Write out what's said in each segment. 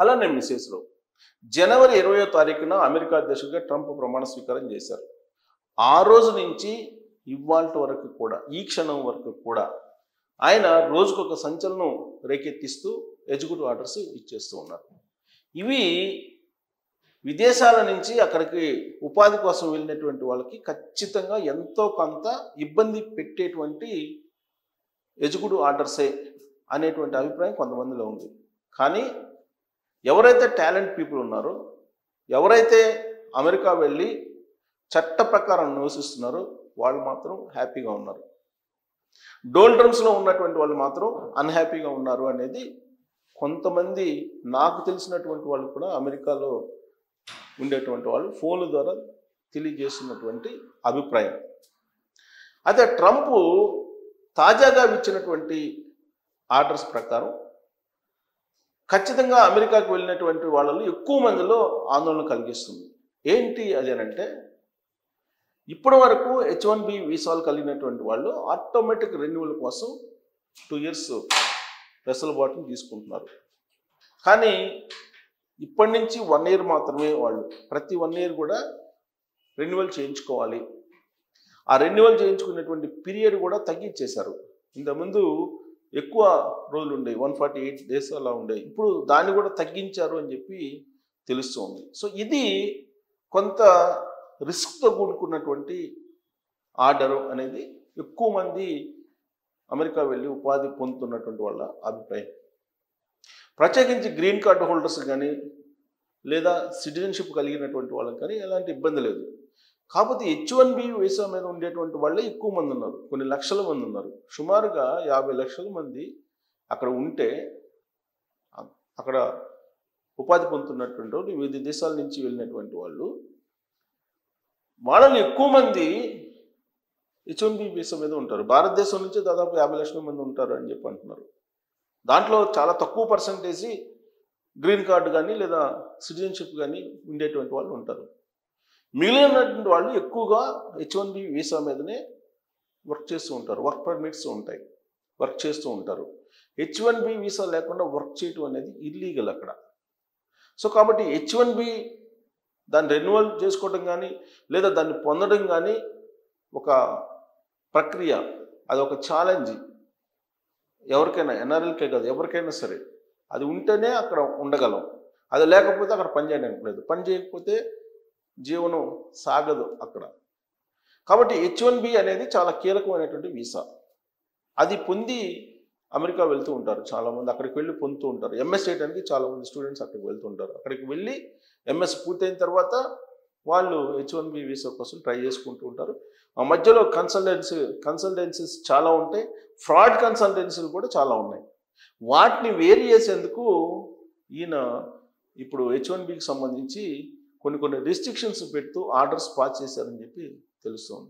అలానే మిసెస్లో జనవరి 20వ తారీఖున అమెరికా అధ్యక్షుడిగా ట్రంప్ ప్రమాణ స్వీకారం చేశారు. ఆ రోజు నుంచి ఇవాల్టి వరకు కూడా, ఈ క్షణం వరకు కూడా ఆయన రోజుకొక సంచలనం రేకెత్తిస్తూ ఎగ్జిక్యూటివ్ ఆర్డర్స్ ఇచ్చేస్తూ ఉన్నారు. ఇవి విదేశాల నుంచి అక్కడికి ఉపాధి కోసం వెళ్ళినటువంటి వాళ్ళకి ఖచ్చితంగా ఎంతో కొంత ఇబ్బంది పెట్టేటువంటి ఎగ్జిక్యూటివ్ ఆర్డర్సే అనేటువంటి అభిప్రాయం కొంతమందిలో ఉంది. కానీ ఎవరైతే టాలెంట్ పీపుల్ ఉన్నారో, ఎవరైతే అమెరికా వెళ్ళి చట్ట ప్రకారం నివసిస్తున్నారో వాళ్ళు మాత్రం హ్యాపీగా ఉన్నారు. డోల్డ్రమ్స్లో ఉన్నటువంటి వాళ్ళు మాత్రం అన్హ్యాపీగా ఉన్నారు అనేది కొంతమంది నాకు తెలిసినటువంటి వాళ్ళు కూడా అమెరికాలో ఉండేటువంటి వాళ్ళు ఫోన్ల ద్వారా తెలియజేస్తున్నటువంటి అభిప్రాయం. అయితే ట్రంప్ తాజాగా ఇచ్చినటువంటి ఆర్డర్స్ ప్రకారం ఖచ్చితంగా అమెరికాకు వెళ్ళినటువంటి వాళ్ళలో ఎక్కువ మందిలో ఆందోళన కలిగిస్తుంది. ఏంటి అది అంటే, ఇప్పటి వరకు H1B వీసాలు కలిగినటువంటి వాళ్ళు ఆటోమేటిక్ రెన్యువల్ కోసం 2 years వెసులుబాటును తీసుకుంటున్నారు. కానీ ఇప్పటి నుంచి 1 year మాత్రమే వాళ్ళు ప్రతి 1 year కూడా రెన్యువల్ చేయించుకోవాలి. ఆ రెన్యువల్ చేయించుకునేటువంటి పీరియడ్ కూడా తగ్గించేశారు. ఇంతకుముందు ఎక్కువ రోజులు ఉండేవి, 148 days అలా ఉండేవి. ఇప్పుడు దాన్ని కూడా తగ్గించారు అని చెప్పి తెలుస్తుంది. సో ఇది కొంత రిస్క్తో కూడుకున్నటువంటి ఆర్డరు అనేది ఎక్కువ మంది అమెరికా వెళ్ళి ఉపాధి పొందుతున్నటువంటి వాళ్ళ అభిప్రాయం. ప్రత్యేకించి గ్రీన్ కార్డు హోల్డర్స్ కానీ లేదా సిటిజన్షిప్ కలిగినటువంటి వాళ్ళకి కానీ ఎలాంటి ఇబ్బంది లేదు. కాకపోతే H1B వీసా మీద ఉండేటువంటి వాళ్ళే ఎక్కువ మంది ఉన్నారు, కొన్ని లక్షల మంది ఉన్నారు. సుమారుగా 50 లక్షల మంది అక్కడ ఉంటే అక్కడ ఉపాధి పొందుతున్నటువంటి వాళ్ళు, వివిధ దేశాల నుంచి వెళ్ళినటువంటి వాళ్ళు, వాళ్ళని ఎక్కువ మంది H1B వీసా మీద ఉంటారు. భారతదేశం నుంచి దాదాపు 50 లక్షల మంది ఉంటారు అని చెప్పి అంటున్నారు. దాంట్లో చాలా తక్కువ పర్సంటేజ్ గ్రీన్ కార్డు కానీ లేదా సిటిజన్షిప్ కానీ ఉండేటువంటి వాళ్ళు ఉంటారు. మిగిలినటువంటి వాళ్ళు ఎక్కువగా H1B వీసా మీదనే వర్క్ చేస్తూ ఉంటారు, వర్క్ పర్మిట్స్ ఉంటాయి, వర్క్ చేస్తూ ఉంటారు. H1B వీసా లేకుండా వర్క్ చేయటం అనేది ఇల్లీగల్ అక్కడ. సో కాబట్టి H1B దాన్ని రెన్యువల్ చేసుకోవడం కానీ లేదా దాన్ని పొందడం కానీ ఒక ప్రక్రియ, అదొక ఛాలెంజ్. ఎవరికైనా, ఎన్ఆర్ఎల్కే కాదు, ఎవరికైనా సరే అది ఉంటేనే అక్కడ ఉండగలం. అది లేకపోతే అక్కడ పని చేయడానికి లేదు, పని చేయకపోతే జీవనం సాగదు అక్కడ. కాబట్టి H1B అనేది చాలా కీలకమైనటువంటి వీసా. అది పొంది అమెరికా వెళ్తూ ఉంటారు చాలామంది, అక్కడికి వెళ్ళి పొందుతూ ఉంటారు. ఎంఎస్ చేయడానికి చాలామంది స్టూడెంట్స్ అక్కడికి వెళ్తూ ఉంటారు. అక్కడికి వెళ్ళి ఎంఎస్ పూర్తయిన తర్వాత వాళ్ళు H1B వీసా కోసం ట్రై చేసుకుంటూ ఉంటారు. ఆ మధ్యలో కన్సల్టెన్సీస్ చాలా ఉంటాయి, ఫ్రాడ్ కన్సల్టెన్సీలు కూడా చాలా ఉన్నాయి. వాటిని వేరు చేసేందుకు ఈయన ఇప్పుడు H1Bకి సంబంధించి కొన్ని రిస్ట్రిక్షన్స్ పెడుతూ ఆర్డర్స్ పాస్ చేశారని చెప్పి తెలుస్తుంది.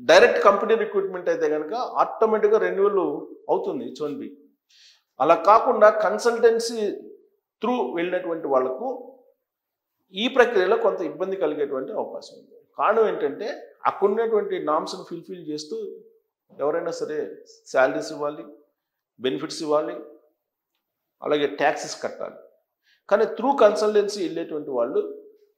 డైరెక్ట్ కంపెనీ రిక్రూట్మెంట్ అయితే కనుక ఆటోమేటిక్గా రెన్యువల్ అవుతుంది H1B. అలా కాకుండా కన్సల్టెన్సీ త్రూ వెళ్ళినటువంటి వాళ్లకు ఈ ప్రక్రియలో కొంత ఇబ్బంది కలిగేటువంటి అవకాశం ఉంది. కారణం ఏంటంటే అక్కడ ఉన్నటువంటి నామ్స్ను ఫుల్ఫిల్ చేస్తూ ఎవరైనా సరే శాలరీస్ ఇవ్వాలి, బెనిఫిట్స్ ఇవ్వాలి, అలాగే ట్యాక్సెస్ కట్టాలి. కానీ త్రూ కన్సల్టెన్సీ వెళ్ళేటువంటి వాళ్ళు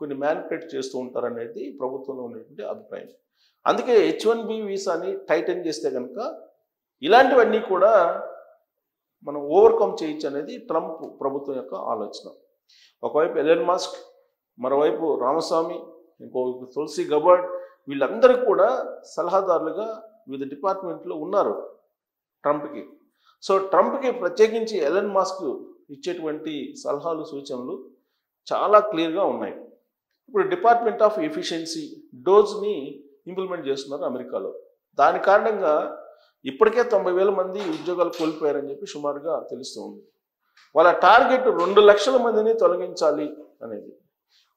కొన్ని మ్యానిపులేట్ చేస్తూ ఉంటారనేది ప్రభుత్వంలో ఉన్నటువంటి అభిప్రాయం. అందుకే H1B వీసాని టైటన్ చేస్తే కనుక ఇలాంటివన్నీ కూడా మనం ఓవర్కమ్ చేయొచ్చు అనేది ట్రంప్ ప్రభుత్వం యొక్క ఆలోచన. ఒకవైపు ఎలన్ మస్క్, మరోవైపు రామస్వామి, ఇంకోవైపు తులసి గబర్డ్, వీళ్ళందరూ కూడా సలహాదారులుగా వివిధ డిపార్ట్మెంట్లో ఉన్నారు ట్రంప్కి. సో ట్రంప్కి ప్రత్యేకించి ఎలన్ మస్క్ ఇచ్చేటువంటి సలహాలు, సూచనలు చాలా క్లియర్గా ఉన్నాయి. ఇప్పుడు డిపార్ట్మెంట్ ఆఫ్ ఎఫిషియన్సీ డోజ్ని ఇంప్లిమెంట్ చేస్తున్నారు అమెరికాలో. దాని కారణంగా ఇప్పటికే 90,000 మంది ఉద్యోగాలు కోల్పోయారని చెప్పి సుమారుగా తెలుస్తుంది. వాళ్ళ టార్గెట్ 2 లక్షల మందిని తొలగించాలి అనేది.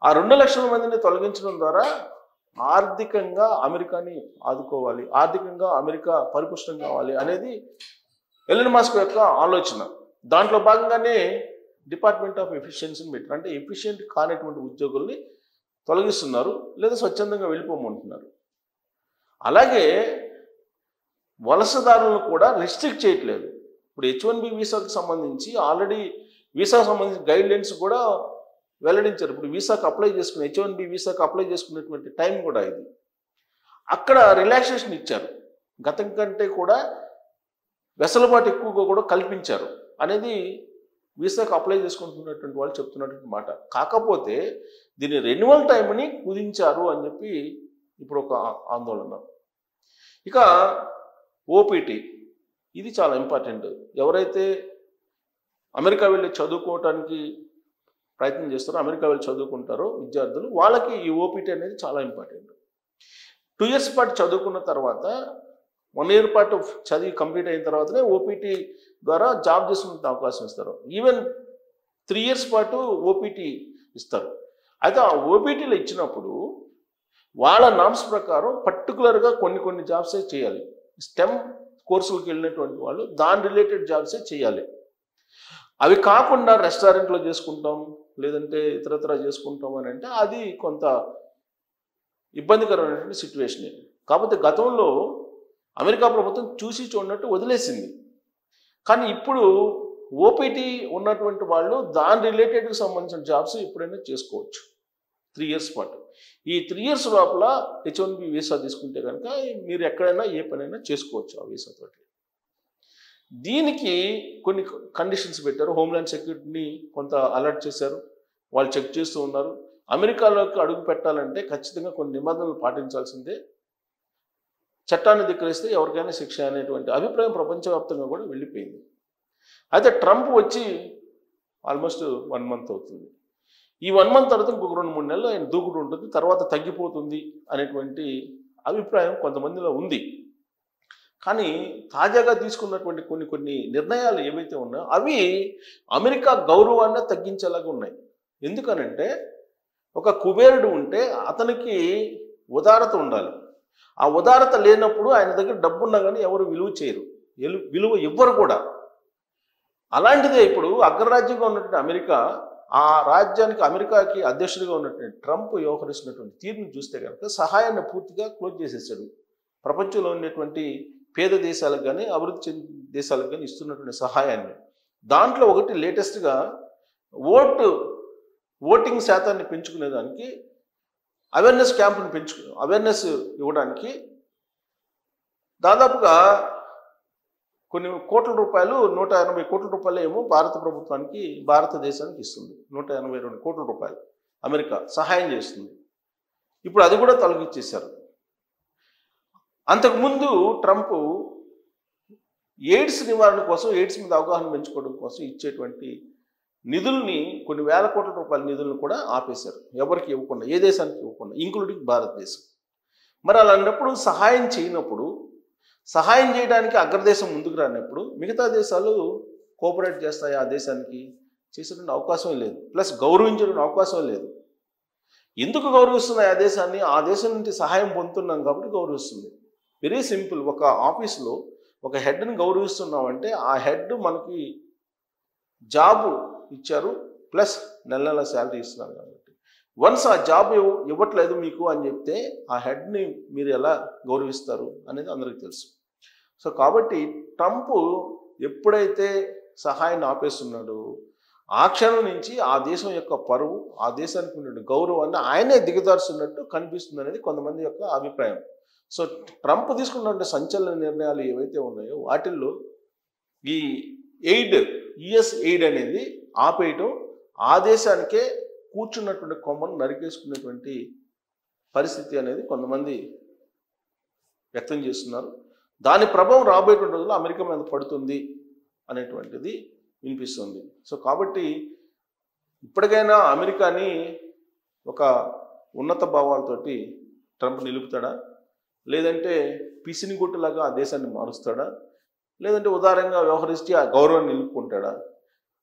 ఆ 2 లక్షల మందిని తొలగించడం ద్వారా ఆర్థికంగా అమెరికాని ఆదుకోవాలి, ఆర్థికంగా అమెరికా పరిపుష్టం కావాలి అనేది ఎలన్ మస్క్ యొక్క ఆలోచన. దాంట్లో భాగంగానే డిపార్ట్మెంట్ ఆఫ్ ఎఫిషియన్సీని పెట్టారు. అంటే ఎఫిషియెంట్ కానటువంటి ఉద్యోగుల్ని తొలగిస్తున్నారు లేదా స్వచ్ఛందంగా వెళ్ళిపోమంటున్నారు. అలాగే వలసదారులను కూడా రిస్ట్రిక్ట్ చేయట్లేదు. ఇప్పుడు H1B వీసాకు సంబంధించి ఆల్రెడీ వీసాకు సంబంధించిన గైడ్ లైన్స్ కూడా వెల్లడించారు. ఇప్పుడు వీసాకు అప్లై చేసుకుని H1B వీసాకు అప్లై చేసుకునేటువంటి టైం కూడా ఇది. అక్కడ రిలాక్సేషన్ ఇచ్చారు, గతం కంటే కూడా వెసులుబాటు ఎక్కువగా కూడా కల్పించారు అనేది వీసాకు అప్లై చేసుకుంటున్నటువంటి వాళ్ళు చెప్తున్నటువంటి మాట. కాకపోతే దీని రెన్యువల్ టైంని కుదించారు అని చెప్పి ఇప్పుడు ఒక ఆందోళన. ఇక OPT ఇది చాలా ఇంపార్టెంట్. ఎవరైతే అమెరికా వెళ్ళి చదువుకోవటానికి ప్రయత్నం చేస్తారో, అమెరికా వెళ్ళి చదువుకుంటారో విద్యార్థులు, వాళ్ళకి ఈ OPT అనేది చాలా ఇంపార్టెంట్. 2 years పాటు చదువుకున్న తర్వాత 1 year పాటు చదివి కంప్లీట్ అయిన తర్వాతనే OPT ద్వారా జాబ్ చేసుకునే అవకాశం ఇస్తారు. ఈవెన్ 3 years పాటు OPT ఇస్తారు. అయితే ఆ OPTలో ఇచ్చినప్పుడు వాళ్ళ నామ్స్ ప్రకారం పర్టికులర్గా కొన్ని జాబ్సే చేయాలి. STEM కోర్సులకు వెళ్ళినటువంటి వాళ్ళు దాని రిలేటెడ్ జాబ్సే చేయాలి. అవి కాకుండా రెస్టారెంట్లో చేసుకుంటాం, లేదంటే ఇతరత్ర చేసుకుంటాం అని అంటే అది కొంత ఇబ్బందికరమైనటువంటి సిచ్యువేషనే. కాకపోతే గతంలో అమెరికా ప్రభుత్వం చూసి చూడనట్టు వదిలేసింది. కానీ ఇప్పుడు OPT ఉన్నటువంటి వాళ్ళు దాని రిలేటెడ్కి సంబంధించిన జాబ్స్ ఎప్పుడైనా చేసుకోవచ్చు 3 years పాటు. ఈ 3 years లోపల H1B వీసా తీసుకుంటే కనుక మీరు ఎక్కడైనా ఏ పనైనా చేసుకోవచ్చు ఆ వీసా తోటి. దీనికి కొన్ని కండిషన్స్ పెట్టారు. హోమ్లాండ్ సెక్యూరిటీని కొంత అలర్ట్ చేశారు, వాళ్ళు చెక్ చేస్తూ ఉన్నారు. అమెరికాలోకి అడుగు పెట్టాలంటే ఖచ్చితంగా కొన్ని నిబంధనలు పాటించాల్సిందే, చట్టాన్ని ధిక్కరిస్తే ఎవరికైనా శిక్ష అనేటువంటి అభిప్రాయం ప్రపంచవ్యాప్తంగా కూడా వెళ్ళిపోయింది. అయితే ట్రంప్ వచ్చి ఆల్మోస్ట్ 1 month అవుతుంది. ఈ 1 month తర్వాత ఇంకొక 2-3 నెలలు ఆయన దూకుడు ఉంటుంది, తర్వాత తగ్గిపోతుంది అనేటువంటి అభిప్రాయం కొంతమందిలో ఉంది. కానీ తాజాగా తీసుకున్నటువంటి కొన్ని నిర్ణయాలు ఏవైతే ఉన్నాయో అవి అమెరికా గౌరవాన్ని తగ్గించేలాగా ఉన్నాయి. ఎందుకనంటే ఒక కుబేరుడు ఉంటే అతనికి ఉదారత ఉండాలి. ఆ ఉదారత లేనప్పుడు ఆయన దగ్గర డబ్బు ఉన్నా కానీ ఎవరు విలువ చేయరు, విలువ ఇవ్వరు కూడా. అలాంటిదే ఇప్పుడు అగ్రరాజ్యంగా ఉన్నటువంటి అమెరికా, ఆ రాజ్యానికి అమెరికాకి అధ్యక్షుడిగా ఉన్నటువంటి ట్రంప్ వ్యవహరిస్తున్నటువంటి తీరును చూస్తే కనుక సహాయాన్ని పూర్తిగా క్లోజ్ చేసేసాడు. ప్రపంచంలో ఉన్నటువంటి పేద దేశాలకు కానీ అభివృద్ధి చెందిన దేశాలకు కానీ ఇస్తున్నటువంటి సహాయాన్ని, దాంట్లో ఒకటి లేటెస్ట్గా ఓటింగ్ శాతాన్ని పెంచుకునేదానికి అవేర్నెస్ క్యాంపుని అవేర్నెస్ ఇవ్వడానికి దాదాపుగా కొన్ని కోట్ల రూపాయలు, 180 కోట్ల రూపాయలు ఏమో భారత ప్రభుత్వానికి, భారతదేశానికి ఇస్తుంది. 182 కోట్ల రూపాయలు అమెరికా సహాయం చేస్తుంది. ఇప్పుడు అది కూడా తొలగించేశారు. అంతకుముందు ట్రంప్ ఎయిడ్స్ నివారణ కోసం, ఎయిడ్స్ మీద అవగాహన పెంచుకోవడం కోసం ఇచ్చేటువంటి నిధుల్ని, కొన్ని వేల కోట్ల రూపాయల నిధులను కూడా ఆపేశారు, ఎవరికి ఇవ్వకుండా, ఏ దేశానికి ఇవ్వకుండా, ఇంక్లూడింగ్ భారతదేశం. మరి అలాంటప్పుడు సహాయం చేయనప్పుడు, సహాయం చేయడానికి అగ్రదేశం ముందుకు రానప్పుడు మిగతా దేశాలు కోఆపరేట్ చేస్తాయి ఆ దేశానికి? చేసేటువంటి అవకాశం లేదు, ప్లస్ గౌరవించడానికి అవకాశం లేదు. ఎందుకు గౌరవిస్తున్నాయి ఆ దేశాన్ని? ఆ దేశం నుండి సహాయం పొందుతున్నాం కాబట్టి గౌరవిస్తుంది. Very simple. ఒక ఆఫీస్లో ఒక హెడ్ని గౌరవిస్తున్నామంటే ఆ హెడ్ మనకి జాబ్ ఇచ్చారు, ప్లస్ నెల శాలరీ ఇస్తున్నారు కాబట్టి. వన్స్ ఆ జాబ్ ఇవ్వట్లేదు మీకు అని చెప్తే ఆ హెడ్ని మీరు ఎలా గౌరవిస్తారు అనేది అందరికీ తెలుసు. సో కాబట్టి ట్రంప్ ఎప్పుడైతే సహాయాన్ని ఆపేస్తున్నాడో ఆ క్షణం నుంచి ఆ దేశం యొక్క పరువు, ఆ దేశానికి ఉన్న గౌరవాన్ని ఆయనే దిగజారుస్తున్నట్టు కనిపిస్తుంది అనేది కొంతమంది యొక్క అభిప్రాయం. సో ట్రంప్ తీసుకున్న సంచలన నిర్ణయాలు ఏవైతే ఉన్నాయో వాటిల్లో ఈ యుఎస్ ఎయిడ్ అనేది ఆపేయటం, ఆ దేశానికే కూర్చున్నటువంటి కొమ్మను నరికేసుకునేటువంటి పరిస్థితి అనేది కొంతమంది వ్యక్తం చేస్తున్నారు. దాని ప్రభావం రాబోయేటువంటి రోజుల్లో అమెరికా మీద పడుతుంది అనేటువంటిది వినిపిస్తుంది. సో కాబట్టి ఇప్పటికైనా అమెరికాని ఒక ఉన్నత భావాలతోటి ట్రంప్ నిలుపుతాడా, లేదంటే పిసినిగుట్టులాగా ఆ దేశాన్ని మారుస్తాడా, లేదంటే ఉదారంగా వ్యవహరించి ఆ గౌరవాన్ని నిలుపుకుంటాడా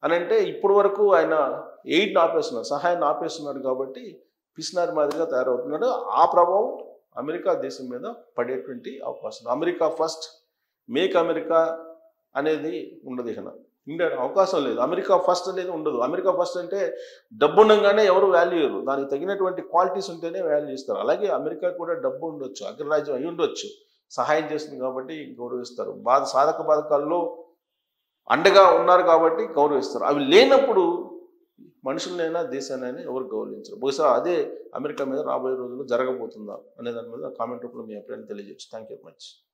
అని అంటే, ఇప్పటి వరకు ఆయన ఎయిడ్ని ఆపేస్తున్నాడు, సహాయాన్ని ఆపేస్తున్నాడు కాబట్టి పిసినారి మాదిరిగా తయారవుతున్నాడు. ఆ ప్రభావం అమెరికా దేశం మీద పడేటువంటి అవకాశం. అమెరికా ఫస్ట్, మేక్ అమెరికా అనేది ఉండదు, ఇక ఇండియా అవకాశం లేదు. అమెరికా ఫస్ట్ అనేది ఉండదు. అమెరికా ఫస్ట్ అంటే డబ్బు ఉండగానే ఎవరు వాల్యూ ఇవ్వరు, దానికి తగినటువంటి క్వాలిటీస్ ఉంటేనే వాల్యూ ఇస్తారు. అలాగే అమెరికా కూడా డబ్బు ఉండొచ్చు, అగ్రరాజ్యం అయి ఉండొచ్చు, సహాయం చేస్తుంది కాబట్టి గౌరవిస్తారు. సాధక బాధకాల్లో అండగా ఉన్నారు కాబట్టి గౌరవిస్తారు. అవి లేనప్పుడు మనుషులనైనా దేశాన్నైనా ఎవరు గౌరవించరు. బహుశా అదే అమెరికా మీద రాబోయే రోజుల్లో జరగబోతుందా అనే దాని మీద కామెంట్ రూపంలో మీ అభిప్రాయాన్ని తెలియజేయచ్చు. Thank you very much.